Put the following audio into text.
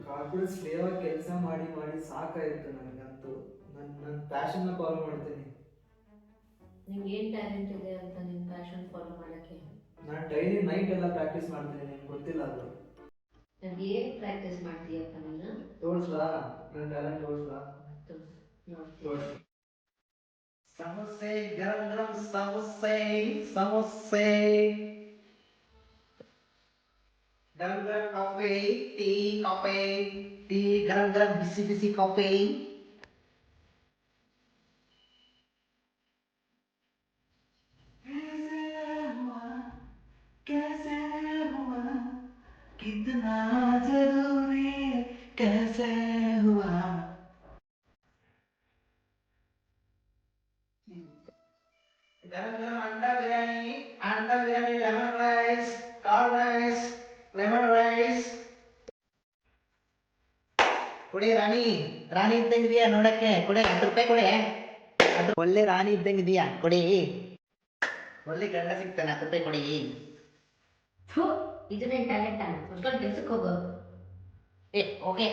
Corporate slave ಆಗಿ ಕೆಲಸ ಮಾಡಿ ಮಾಡಿ ಸಾಕಾಯಿತು ನನಗಂತೂ. ನನ್ನ ಪ್ಯಾಷನ್ನ ಫಾಲೋ ಮಾಡ್ತೀನಿ. ನಿಂಗೆ ಏನು ಟ್ಯಾಲೆಂಟ್ ಇದೆ ಅಂತ ನಿನ್ನ ಪ್ಯಾಷನ್ ಫಾಲೋ ಮಾಡೋಕ್ಕೆ? ನಾನು ಡೈಲಿ ನೈಟ್ ಎಲ್ಲ ಪ್ರಾಕ್ಟೀಸ್ ಮಾಡ್ತೀನಿ, ನಿಮ್ಗೆ ಗೊತ್ತಿಲ್ಲ ಅದು. ನನಗೆ ಏನು ಪ್ರಾಕ್ಟೀಸ್ ಮಾಡ್ತೀಯಪ್ಪ ನೀನು? ತೋರಿಸ್ಲಾ ನನ್ನ ಟ್ಯಾಲೆಂಟ್? ತೋರಿಸ್ಲಾ? ತೋರಿಸಿ. ಸಮೋಸೆ ಗರಂ ಗರಂ ಸಮೋಸೆ ಸಮೋಸೆ ಗರಂ ಗರಂ ಕಾಫಿ ಟೀ ಕಾಫಿ ಟೀ ಗರಂ ಗರಂ ಬಿಸಿ ಬಿಸಿ ಕಾಫಿ. कैसे हुआ कितना जरूरी कैसे हुआ. गरम गरम अंडा biryani lemon rice curd rice lemon rice. ಕೊಡಿ ರಾಣಿ, ರಾಣಿ ಇದ್ದಂಗಿದೆಯಾ ನೋಡಕ್ಕೆ? ಕೊಡಿ 10 ರೂಪಾಯಿ ಕೊಡಿ. ಅದು ಒಳ್ಳೆ ರಾಣಿ ಇದ್ದಂಗಿದೆಯಾ? ಕೊಡಿ. ಒಳ್ಳೆ ಗಂಡ ಸಿಗ್ತಾನೆ, 10 ರೂಪಾಯಿ ಕೊಡಿ. ಥೂ, ಇದು ನನ್ನ ಟ್ಯಾಲೆಂಟ್. ಮುಚ್ಕೊಂಡು ಕೆಲ್ಸಕ್ಕೆ ಹೋಗು. ಓಕೆ.